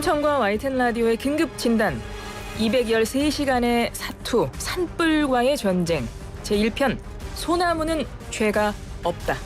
김천과 YTN 라디오의 긴급 진단 213시간의 사투 산불과의 전쟁 제1편 소나무는 죄가 없다.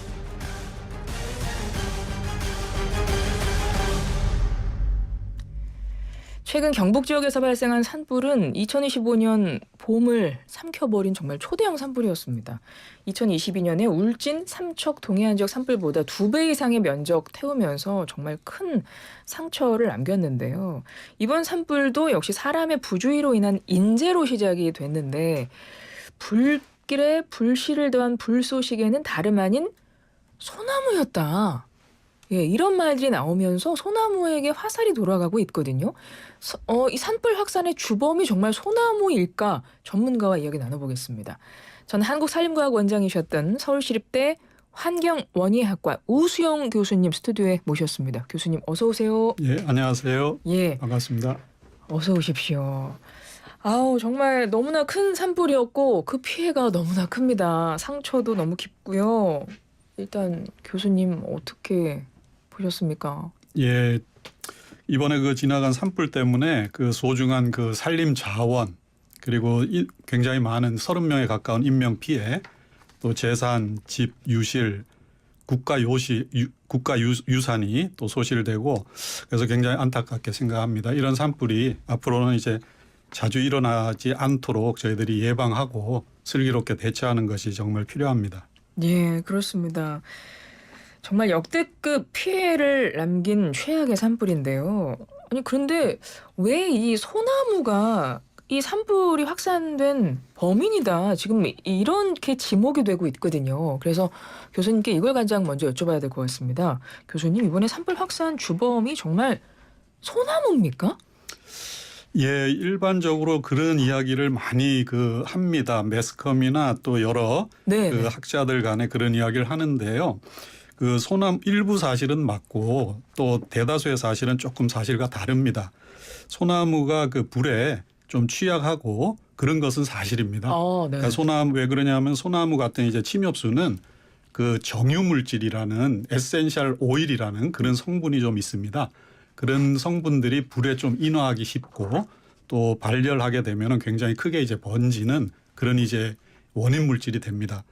최근 경북 지역에서 발생한 산불은 2025년 봄을 삼켜버린 정말 초대형 산불이었습니다. 2022년에 울진, 삼척, 동해안 지역 산불보다 2배 이상의 면적 태우면서 정말 큰 상처를 남겼는데요. 이번 산불도 역시 사람의 부주의로 인한 인재로 시작이 됐는데 불길에 불씨를 더한 불쏘시개는 다름 아닌 소나무였다. 예, 이런 말들이 나오면서 소나무에게 화살이 돌아가고 있거든요. 이 산불 확산의 주범이 정말 소나무일까? 전문가와 이야기 나눠보겠습니다. 전 한국산림과학 원장이셨던 서울시립대 환경원예학과 우수영 교수님 스튜디오에 모셨습니다. 교수님 어서 오세요. 예, 안녕하세요. 예, 반갑습니다. 어서 오십시오. 아우 정말 너무나 큰 산불이었고 그 피해가 너무나 큽니다. 상처도 너무 깊고요. 일단 교수님 어떻게 보셨습니까? 예, 이번에 그 지나간 산불 때문에 그 소중한 그 산림 자원 그리고 굉장히 많은 30명에 가까운 인명 피해, 또 재산, 집, 유실, 국가유산이 또 소실되고 그래서 굉장히 안타깝게 생각합니다. 이런 산불이 앞으로는 이제 자주 일어나지 않도록 저희들이 예방하고 슬기롭게 대처하는 것이 정말 필요합니다. 예, 그렇습니다. 정말 역대급 피해를 남긴 최악의 산불인데요. 아니 그런데 왜 이 소나무가 이 산불이 확산된 범인이다. 지금 이렇게 지목이 되고 있거든요. 그래서 교수님께 이걸 가장 먼저 여쭤봐야 될 것 같습니다. 교수님 이번에 산불 확산 주범이 정말 소나무입니까? 예, 일반적으로 그런 이야기를 많이 합니다. 매스컴이나 또 여러 학자들 간에 그런 이야기를 하는데요. 그 소나무 일부 사실은 맞고 또 대다수의 사실은 조금 사실과 다릅니다. 소나무가 그 불에 좀 취약하고 그런 것은 사실입니다. 그러니까 소나무 왜 그러냐면 소나무 같은 이제 침엽수는 그 정유 물질이라는 에센셜 오일이라는 그런 성분이 좀 있습니다. 그런 성분들이 불에 좀 인화하기 쉽고 또 발열하게 되면은 굉장히 크게 이제 번지는 그런 이제 원인 물질이 됩니다.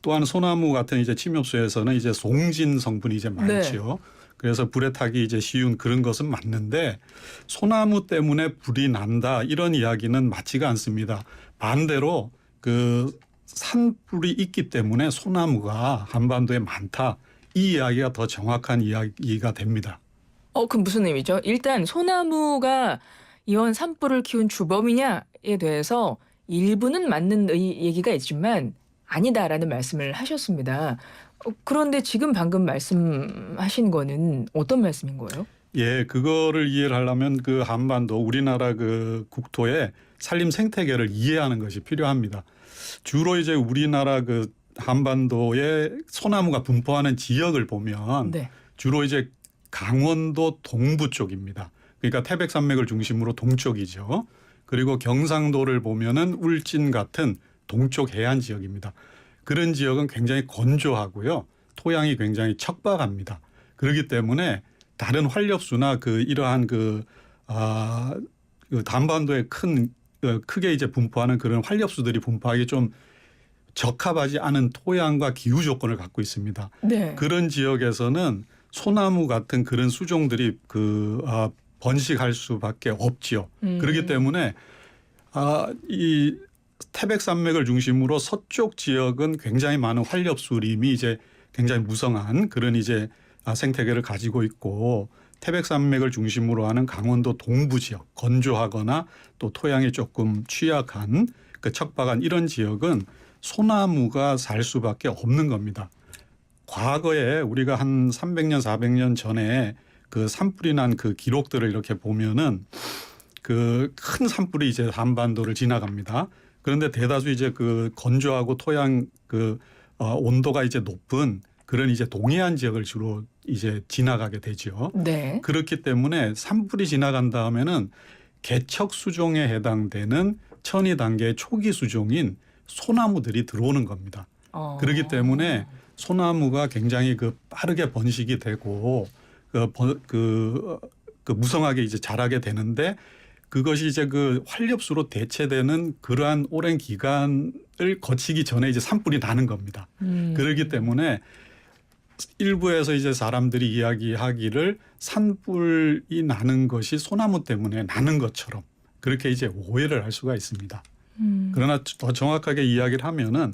또한 소나무 같은 이제 침엽수에서는 이제 송진 성분이 이제 많지요. 그래서 불에 타기 이제 쉬운 그런 것은 맞는데 소나무 때문에 불이 난다 이런 이야기는 맞지가 않습니다. 반대로 그 산불이 있기 때문에 소나무가 한반도에 많다 이 이야기가 더 정확한 이야기가 됩니다. 그럼 무슨 의미죠? 일단 소나무가 이번 산불을 키운 주범이냐에 대해서 일부는 맞는 얘기가 있지만 아니다라는 말씀을 하셨습니다. 그런데 지금 방금 말씀하신 거는 어떤 말씀인 거예요? 예, 그거를 이해를 하려면 그 한반도 우리나라 그 국토의 산림 생태계를 이해하는 것이 필요합니다. 주로 이제 우리나라 그 한반도에 소나무가 분포하는 지역을 보면 주로 이제 강원도 동부 쪽입니다. 그러니까 태백산맥을 중심으로 동쪽이죠. 그리고 경상도를 보면은 울진 같은 동쪽 해안 지역입니다. 그런 지역은 굉장히 건조하고요. 토양이 굉장히 척박합니다. 그렇기 때문에 다른 활렵수나 이러한 한반도에 크게 이제 분포하는 그런 활렵수들이 분포하기 좀 적합하지 않은 토양과 기후 조건을 갖고 있습니다. 그런 지역에서는 소나무 같은 그런 수종들이 번식할 수밖에 없지요. 그렇기 때문에 이 태백산맥을 중심으로 서쪽 지역은 굉장히 많은 활렵수림이 이제 굉장히 무성한 그런 이제 생태계를 가지고 있고 태백산맥을 중심으로 하는 강원도 동부 지역 건조하거나 또 토양이 조금 취약한 그 척박한 이런 지역은 소나무가 살 수밖에 없는 겁니다. 과거에 우리가 한 300년 400년 전에 그 산불이 난 그 기록들을 이렇게 보면은 그 큰 산불이 이제 한반도를 지나갑니다. 그런데 대다수 이제 그 건조하고 토양 온도가 이제 높은 그런 이제 동해안 지역을 주로 이제 지나가게 되죠. 그렇기 때문에 산불이 지나간 다음에는 개척 수종에 해당되는 천이 단계의 초기 수종인 소나무들이 들어오는 겁니다. 그렇기 때문에 소나무가 굉장히 빠르게 번식이 되고 그 무성하게 이제 자라게 되는데 그것이 이제 그 활렵수로 대체되는 그러한 오랜 기간을 거치기 전에 이제 산불이 나는 겁니다. 그렇기 때문에 일부에서 이제 사람들이 이야기하기를 산불이 나는 것이 소나무 때문에 나는 것처럼 그렇게 이제 오해를 할 수가 있습니다. 그러나 더 정확하게 이야기를 하면은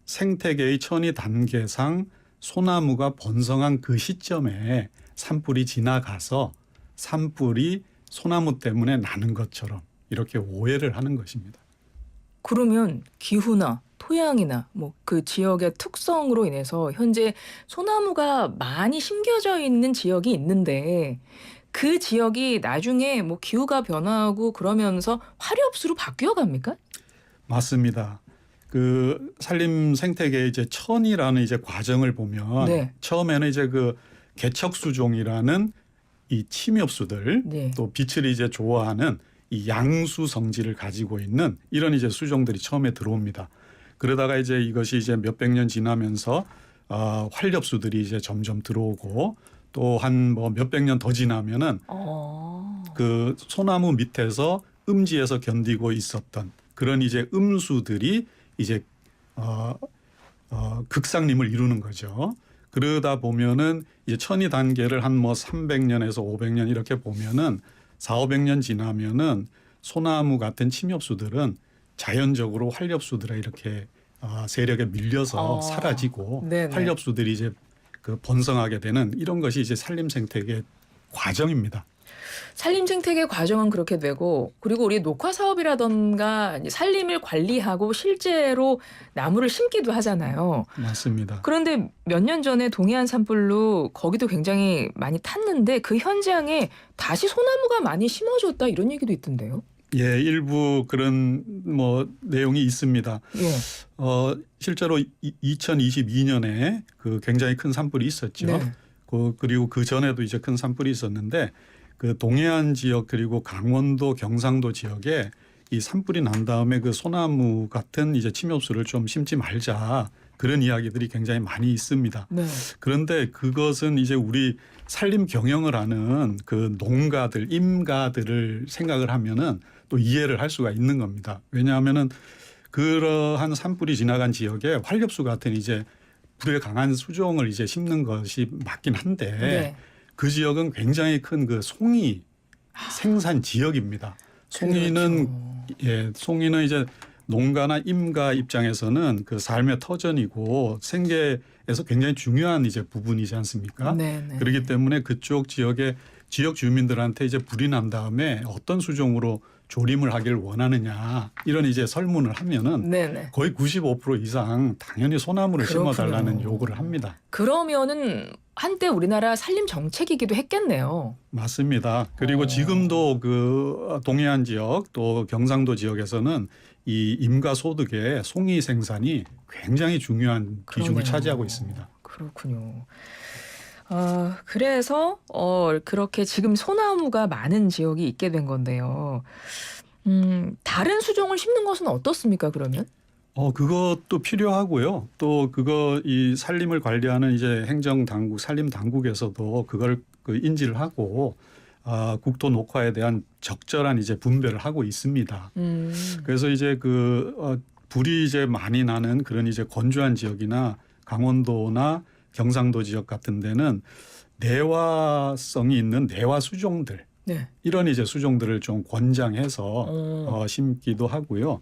생태계의 천위 단계상 소나무가 번성한 그 시점에 산불이 지나가서 산불이 소나무 때문에 나는 것처럼 이렇게 오해를 하는 것입니다. 그러면 기후나 토양이나 뭐 그 지역의 특성으로 인해서 현재 소나무가 많이 심겨져 있는 지역이 있는데 그 지역이 나중에 뭐 기후가 변화하고 그러면서 화렵수로 바뀌어 갑니까? 맞습니다. 그 산림 생태계의 이제 천이라는 이제 과정을 보면 네. 처음에는 이제 그 개척수종이라는 이 침엽수들 네. 또 빛을 이제 좋아하는 이 양수 성질을 가지고 있는 이런 이제 수종들이 처음에 들어옵니다. 그러다가 이제 이것이 이제 몇백 년 지나면서 활렵수들이 이제 점점 들어오고 또 한 뭐 몇백 년 더 지나면은 그 소나무 밑에서 음지에서 견디고 있었던 그런 이제 음수들이 이제 극상림을 이루는 거죠. 그러다 보면은 이제 천위 단계를 한 뭐 300년에서 500년 이렇게 보면은 4,500년 지나면은 소나무 같은 침엽수들은 자연적으로 활렵수들에 이렇게 세력에 밀려서 사라지고 네네. 활렵수들이 이제 그 번성하게 되는 이런 것이 이제 산림 생태계 과정입니다. 산림 생태계 과정은 그렇게 되고 그리고 우리 녹화 사업이라던가 이제 산림을 관리하고 실제로 나무를 심기도 하잖아요. 맞습니다. 그런데 몇 년 전에 동해안 산불로 거기도 굉장히 많이 탔는데 그 현장에 다시 소나무가 많이 심어졌다 이런 얘기도 있던데요. 예, 일부 그런 뭐 내용이 있습니다. 예. 실제로 2022년에 그 굉장히 큰 산불이 있었죠. 네. 그리고 그 전에도 이제 큰 산불이 있었는데 그 동해안 지역 그리고 강원도 경상도 지역에 이 산불이 난 다음에 그 소나무 같은 이제 침엽수를 좀 심지 말자 그런 이야기들이 굉장히 많이 있습니다. 네. 그런데 그것은 이제 우리 산림 경영을 하는 그 농가들, 임가들을 생각을 하면은 또 이해를 할 수가 있는 겁니다. 왜냐하면은 그러한 산불이 지나간 지역에 활렵수 같은 이제 불에 강한 수종을 이제 심는 것이 맞긴 한데 네. 그 지역은 굉장히 큰 그 송이 생산 지역입니다. 송이는 그렇죠. 예, 송이는 이제 농가나 임가 입장에서는 그 삶의 터전이고 생계에서 굉장히 중요한 이제 부분이지 않습니까? 네네. 그렇기 때문에 그쪽 지역의 지역 주민들한테 이제 불이 난 다음에 어떤 수종으로 조림을 하길 원하느냐 이런 이제 설문을 하면은 네네. 거의 95% 이상 당연히 소나무를 그렇군요. 심어달라는 요구를 합니다. 그러면은 한때 우리나라 산림 정책이기도 했겠네요. 맞습니다. 그리고 지금도 그 동해안 지역 또 경상도 지역에서는 이 임가 소득의 송이 생산이 굉장히 중요한 비중을 그러네요. 차지하고 있습니다. 그렇군요. 그래서 그렇게 지금 소나무가 많은 지역이 있게 된 건데요. 다른 수종을 심는 것은 어떻습니까? 그러면? 그것도 필요하고요. 또 이 산림을 관리하는 이제 행정 당국, 산림 당국에서도 그걸 그 인지를 하고 국토 녹화에 대한 적절한 이제 분배를 하고 있습니다. 그래서 이제 불이 이제 많이 나는 그런 이제 건조한 지역이나 강원도나 경상도 지역 같은 데는 내화성이 있는 내화 수종들 네. 이런 이제 수종들을 좀 권장해서 심기도 하고요.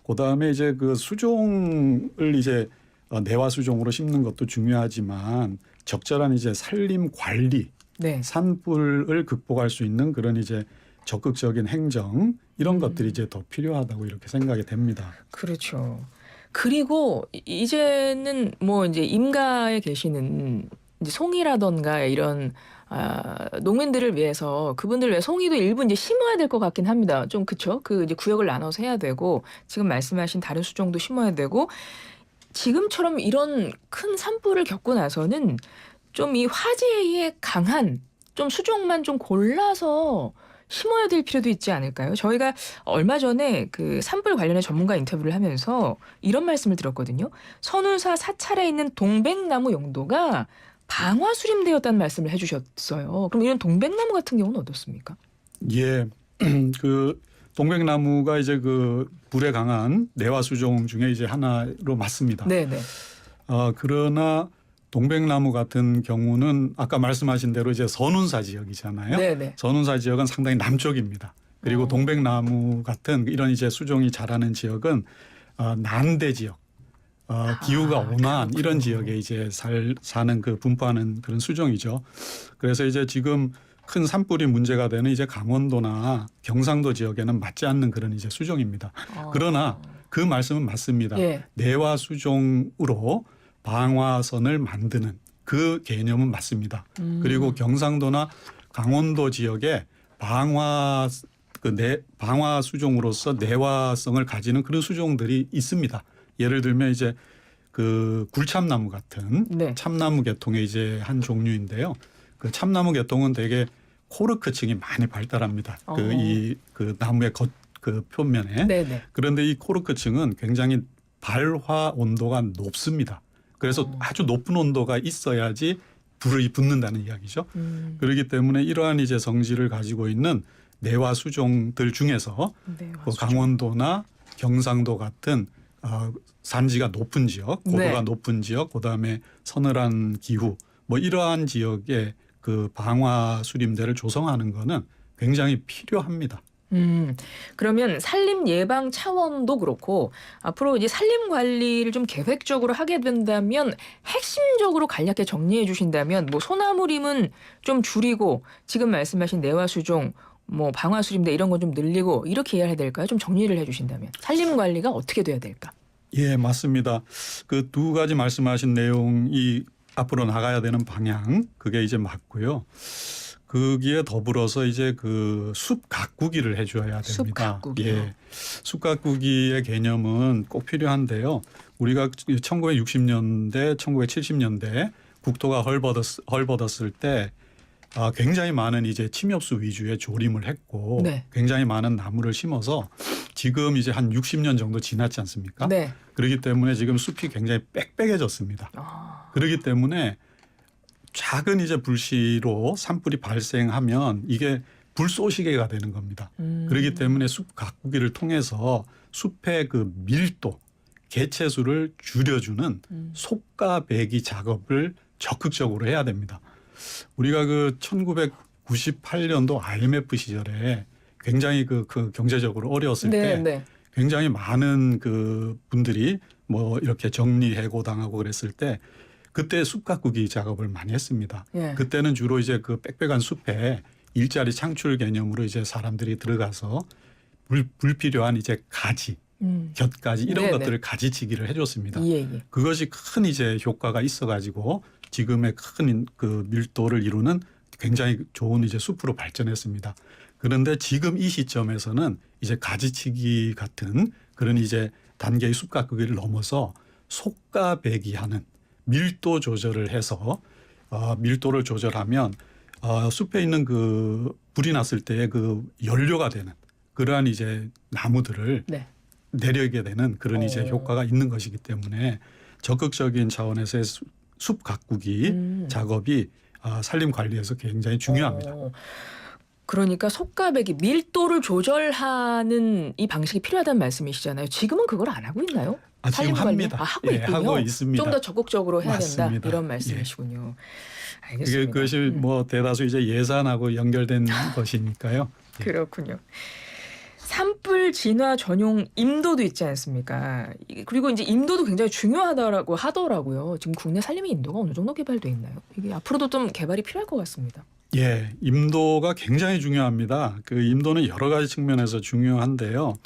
그다음에 이제 그 수종을 이제 내화 수종으로 심는 것도 중요하지만 적절한 이제 산림 관리, 네. 산불을 극복할 수 있는 그런 이제 적극적인 행정 이런 것들이 이제 더 필요하다고 이렇게 생각이 됩니다. 그렇죠. 그리고 이제는 뭐 이제 임가에 계시는 이제 송이라던가 이런 농민들을 위해서 그분들 왜 송이도 일부 이제 심어야 될 것 같긴 합니다. 좀 그쵸? 그 이제 구역을 나눠서 해야 되고 지금 말씀하신 다른 수종도 심어야 되고 지금처럼 이런 큰 산불을 겪고 나서는 좀 이 화재에 강한 좀 수종만 좀 골라서 심어야 될 필요도 있지 않을까요? 저희가 얼마 전에 그 산불 관련해 전문가 인터뷰를 하면서 이런 말씀을 들었거든요. 선운사 사찰에 있는 동백나무 용도가 방화 수림되었다는 말씀을 해주셨어요. 그럼 이런 동백나무 같은 경우는 어떻습니까? 예, 그 동백나무가 이제 그 불에 강한 내화 수종 중에 이제 하나로 맞습니다. 네네. 그러나 동백나무 같은 경우는 아까 말씀하신 대로 이제 선운사 지역이잖아요. 네네. 선운사 지역은 상당히 남쪽입니다. 그리고 동백나무 같은 이런 이제 수종이 자라는 지역은 난대 지역, 기후가 온화한 그렇군요. 이런 지역에 이제 사는 그 분포하는 그런 수종이죠. 그래서 이제 지금 큰 산불이 문제가 되는 이제 강원도나 경상도 지역에는 맞지 않는 그런 이제 수종입니다. 그러나 그 말씀은 맞습니다. 예. 내화 수종으로 방화선을 만드는 그 개념은 맞습니다. 그리고 경상도나 강원도 지역에 방화 수종으로서 내화성을 가지는 그런 수종들이 있습니다. 예를 들면 이제 그 굴참나무 같은 네. 참나무 계통의 이제 한 종류인데요. 그 참나무 계통은 되게 코르크층이 많이 발달합니다. 그 나무의 그 표면에. 네네. 그런데 이 코르크층은 굉장히 발화 온도가 높습니다. 그래서 아주 높은 온도가 있어야지 불이 붙는다는 이야기죠. 그렇기 때문에 이러한 이제 성질을 가지고 있는 내화 수종들 중에서 그 강원도나 경상도 같은 산지가 높은 지역, 고도가 높은 지역, 그다음에 서늘한 기후, 뭐 이러한 지역에 그 방화 수림대를 조성하는 거는 굉장히 필요합니다. 그러면 산림 예방 차원도 그렇고 앞으로 이제 산림 관리를 좀 계획적으로 하게 된다면 핵심적으로 간략하게 정리해 주신다면 뭐 소나무림은 좀 줄이고 지금 말씀하신 내화 수종 뭐 방화 수림대 이런 건 좀 늘리고 이렇게 해야 될까요? 좀 정리를 해 주신다면 산림 관리가 어떻게 돼야 될까? 예, 맞습니다. 그 두 가지 말씀하신 내용이 앞으로 나가야 되는 방향 그게 이제 맞고요. 거기에 더불어서 이제 그 숲 가꾸기를 해줘야 됩니다. 숲 가꾸기요. 예, 숲 가꾸기의 개념은 꼭 필요한데요. 우리가 1960년대, 1970년대 국토가 헐벗었을 때 굉장히 많은 이제 침엽수 위주의 조림을 했고 굉장히 많은 나무를 심어서 지금 이제 한 60년 정도 지났지 않습니까? 네. 그렇기 때문에 지금 숲이 굉장히 빽빽해졌습니다. 그렇기 때문에 작은 이제 불씨로 산불이 발생하면 이게 불쏘시개가 되는 겁니다. 그렇기 때문에 숲 가꾸기를 통해서 숲의 그 밀도, 개체수를 줄여주는 속가배기 작업을 적극적으로 해야 됩니다. 우리가 그 1998년도 IMF 시절에 굉장히 그 경제적으로 어려웠을 때 굉장히 많은 그 분들이 뭐 이렇게 정리해고 당하고 그랬을 때 그때 숲 가꾸기 작업을 많이 했습니다. 그때는 주로 이제 그 빽빽한 숲에 일자리 창출 개념으로 이제 사람들이 들어가서 불필요한 이제 가지, 곁가지 이런 것들을 가지치기를 해줬습니다. 그것이 큰 이제 효과가 있어가지고 지금의 큰 그 밀도를 이루는 굉장히 좋은 이제 숲으로 발전했습니다. 그런데 지금 이 시점에서는 이제 가지치기 같은 그런 이제 단계의 숲 가꾸기를 넘어서 속가배기하는 밀도 조절을 해서 밀도를 조절하면 숲에 있는 그 불이 났을 때의 그 연료가 되는 그러한 이제 나무들을 내리게 되는 그런 이제 효과가 있는 것이기 때문에 적극적인 차원에서의 숲 가꾸기 작업이 산림 관리에서 굉장히 중요합니다. 그러니까 속가배기 밀도를 조절하는 이 방식이 필요하다는 말씀이시잖아요. 지금은 그걸 안 하고 있나요? 지금 합니다. 하고 있군요. 하고 있습니다. 좀 더 적극적으로 해야 맞습니다. 된다 이런 말씀이시군요. 알겠습니다. 그것이 뭐 대다수 이제 예산하고 연결된 것이니까요. 그렇군요. 산불 진화 전용 임도도 있지 않습니까? 그리고 이제 임도도 굉장히 중요하다고 하더라고요. 지금 국내 산림의 임도가 어느 정도 개발돼 있나요? 이게 앞으로도 좀 개발이 필요할 것 같습니다. 예, 임도가 굉장히 중요합니다. 그 임도는 여러 가지 측면에서 중요한데요.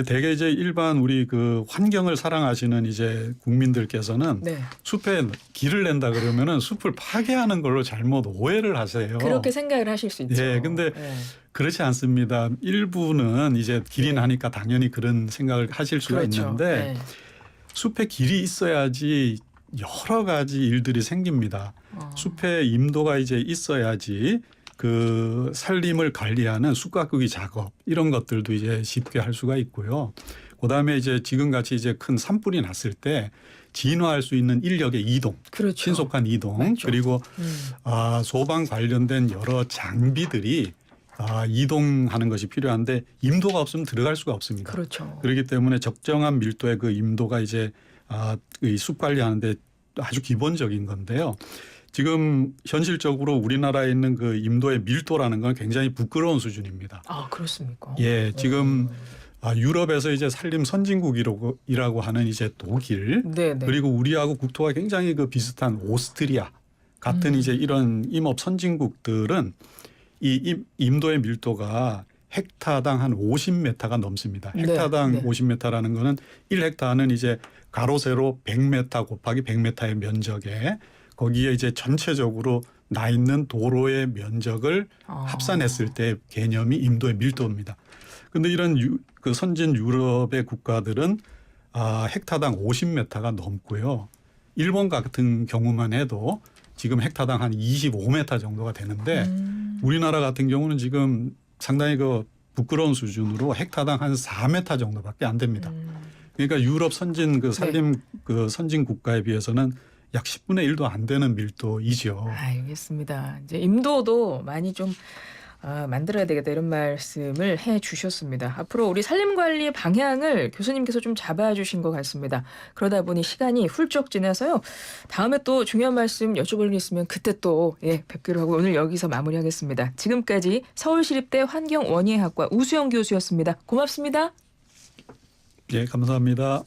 대개 이제 일반 우리 그 환경을 사랑하시는 이제 국민들께서는 숲에 길을 낸다 그러면은 숲을 파괴하는 걸로 잘못 오해를 하세요. 그렇게 생각을 하실 수 있죠. 예, 근데 그렇지 않습니다. 일부는 이제 길이 나니까 당연히 그런 생각을 하실 수가 있는데 숲에 길이 있어야지 여러 가지 일들이 생깁니다. 숲에 임도가 이제 있어야지 그 산림을 관리하는 숲 가꾸기 작업 이런 것들도 이제 쉽게 할 수가 있고요. 그다음에 이제 지금 같이 이제 큰 산불이 났을 때 진화할 수 있는 인력의 이동, 그렇죠. 신속한 이동, 맞죠. 그리고 소방 관련된 여러 장비들이 이동하는 것이 필요한데 임도가 없으면 들어갈 수가 없습니다. 그렇죠. 그렇기 때문에 적정한 밀도의 그 임도가 이제 이 숲 관리하는데 아주 기본적인 건데요. 지금 현실적으로 우리나라에 있는 그 임도의 밀도라는 건 굉장히 부끄러운 수준입니다. 아, 그렇습니까? 예, 지금 유럽에서 이제 산림 선진국이라고 하는 이제 독일, 네네. 그리고 우리하고 국토가 굉장히 그 비슷한 오스트리아 같은 이제 이런 임업 선진국들은 이 임도의 밀도가 헥타당 한 50m가 넘습니다. 헥타당 네. 50m라는 거는 1헥타는 이제 가로 세로 100m 곱하기 100m의 면적에 거기에 이제 전체적으로 나 있는 도로의 면적을 합산했을 때 개념이 임도의 밀도입니다. 그런데 이런 그 선진 유럽의 국가들은 헥타당 50m가 넘고요. 일본 같은 경우만 해도 지금 헥타당 한 25m 정도가 되는데 우리나라 같은 경우는 지금 상당히 그 부끄러운 수준으로 헥타당 한 4m 정도밖에 안 됩니다. 그러니까 유럽 선진 그 산림 그 선진 국가에 비해서는 약 10분의 1도 안 되는 밀도이죠. 알겠습니다. 이제 임도도 많이 좀 만들어야 되겠다 이런 말씀을 해 주셨습니다. 앞으로 우리 산림관리의 방향을 교수님께서 좀 잡아주신 것 같습니다. 그러다 보니 시간이 훌쩍 지나서요. 다음에 또 중요한 말씀 여쭤볼 일 있으면 그때 또 뵙기로 하고 오늘 여기서 마무리하겠습니다. 지금까지 서울시립대 환경원예학과 우수영 교수였습니다. 고맙습니다. 예, 감사합니다.